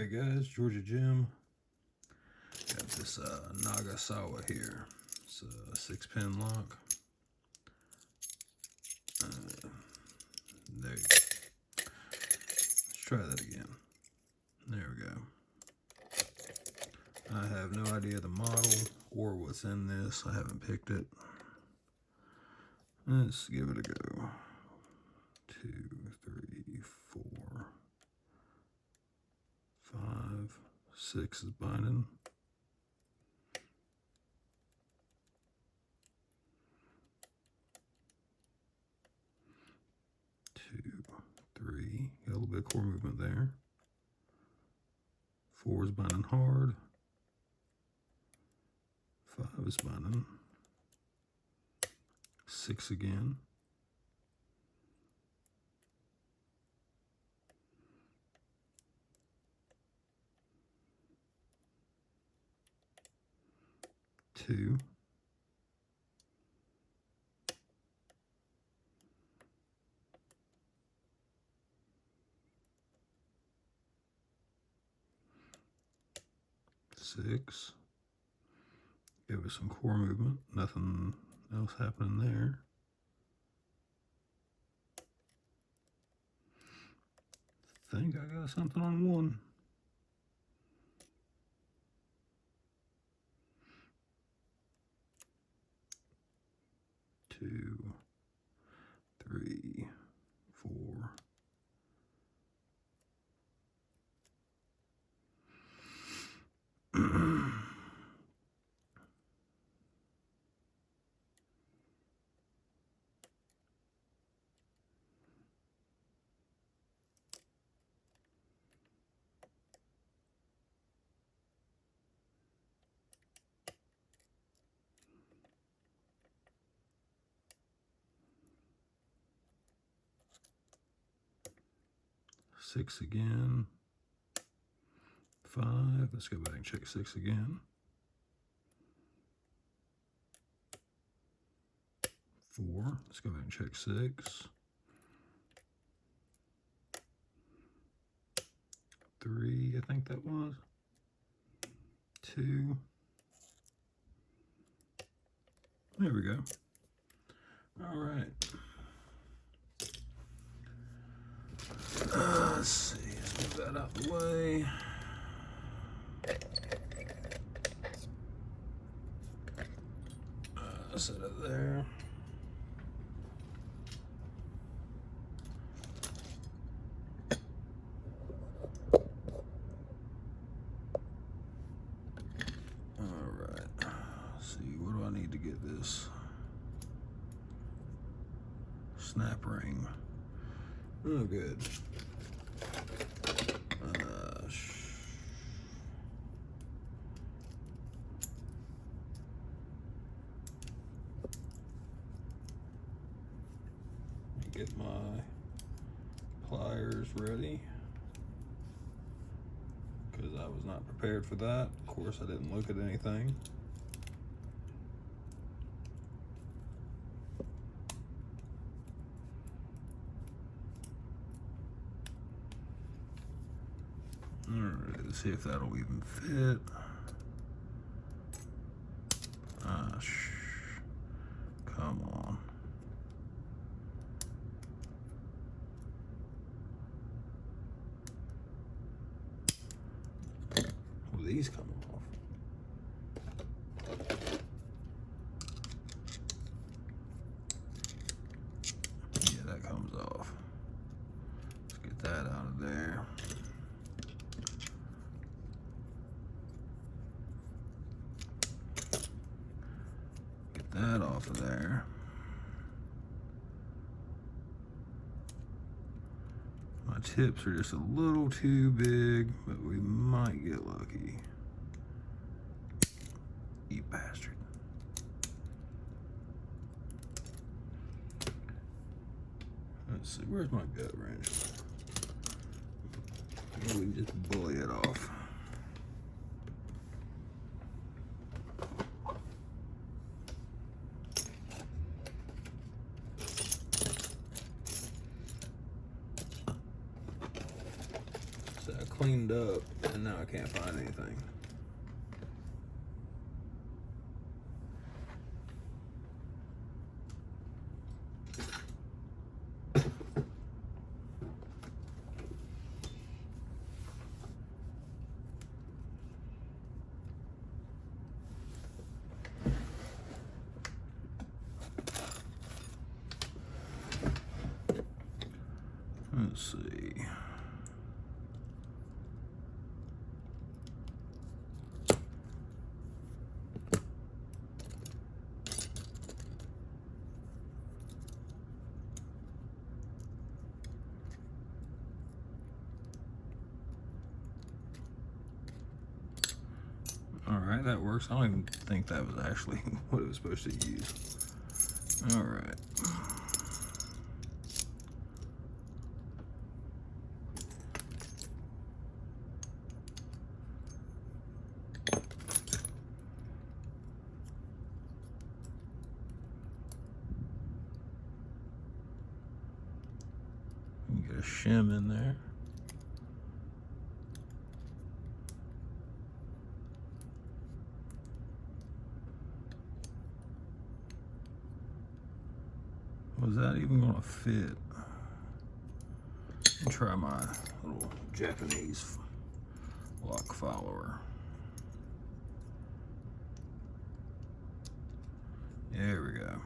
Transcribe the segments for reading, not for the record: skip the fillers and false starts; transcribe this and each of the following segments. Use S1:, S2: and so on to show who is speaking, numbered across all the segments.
S1: Alright guys, Georgia Jim. Got this Nagasawa here. It's a 6-pin lock. There you go. Let's try that again. There we go. I have no idea the model or what's in this. I haven't picked it. Let's give it a go. 2, 3, 4, 5, 6 is binding. 2, 3, got a little bit of core movement there. 4 is binding hard. 5 is binding. 6 again. 2. 6. Give it some core movement. Nothing else happening there. Think I got something on 1. 2, 3, 4. Six again. 5. Let's go back and check 6 again. 4. Let's go back and check 6. 3, I think that was. 2. There we go. All right. Let's see. Let's move that out the way. Set it there. All right. Let's see. What do I need to get this snap ring? Oh, good. Get my pliers ready because I was not prepared for that. Of course, I didn't look at anything. All right, let's see if that'll even fit. Come on. Will these come off? Yeah, that comes off. Let's get that out of there. Get that off of there. My tips are just a little too big, but we might get lucky. You bastard. Let's see, where's my gut wrench? Maybe we can just bully it off. cleaned up, and now I can't find anything. Let's see. All right, that works. I don't even think that was actually what it was supposed to use. All right. Get a shim in there. Was that even gonna fit? I'll try my little Japanese lock follower. There we go.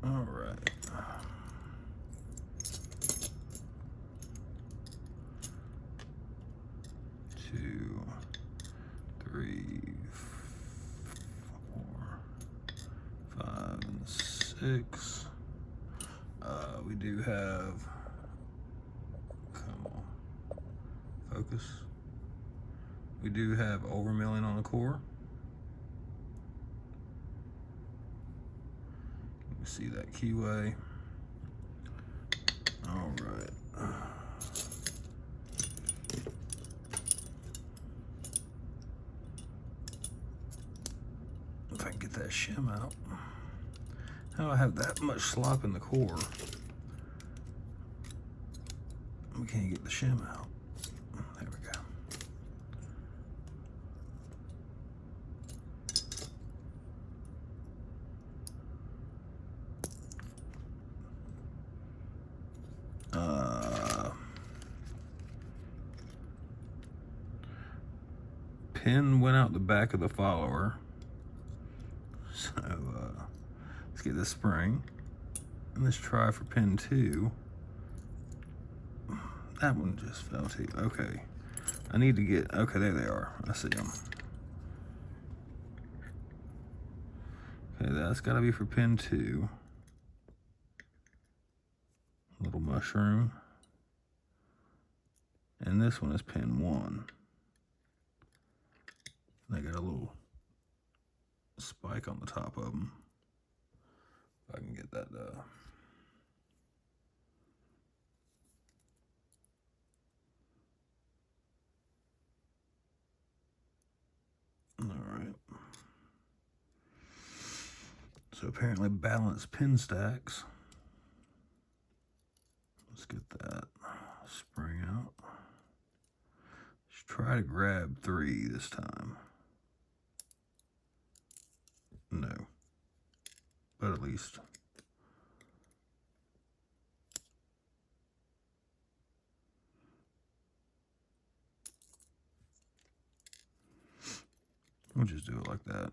S1: All right. 2, 3, 4, 5, and 6. We do have, come on, focus. We do have overmilling on the core. You see that keyway. All right. If I can get that shim out. How I have that much slop in the core. We can't get the shim out. There we go. Pin went out the back of the follower. So let's get this spring. And let's try for pin 2. That one just fell too. Okay. I need to get, okay, there they are. I see them. Okay, that's gotta be for pin 2. Little mushroom. And this one is pin 1. They got a little spike on the top of them. If I can get that, all right. So apparently balanced pin stacks. Let's get that spring out. Let's try to grab 3 this time. No. But at least. We'll just do it like that.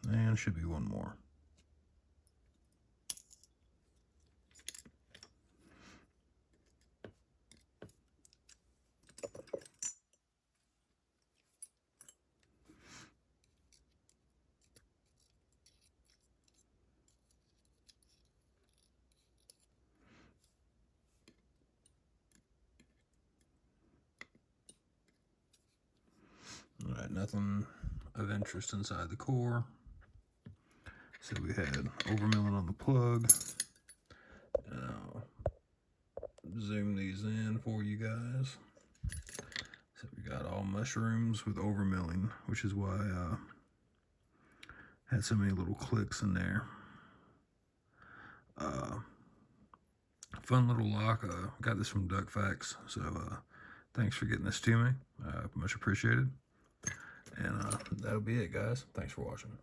S1: And should be one more. All right, nothing of interest inside the core. So we had overmilling on the plug, zoom these in for you guys. So we got all mushrooms with overmilling, which is why I had so many little clicks in there. Fun little lock. Got this from Duck Facts, so thanks for getting this to me. Much appreciated. And that'll be it, guys. Thanks for watching.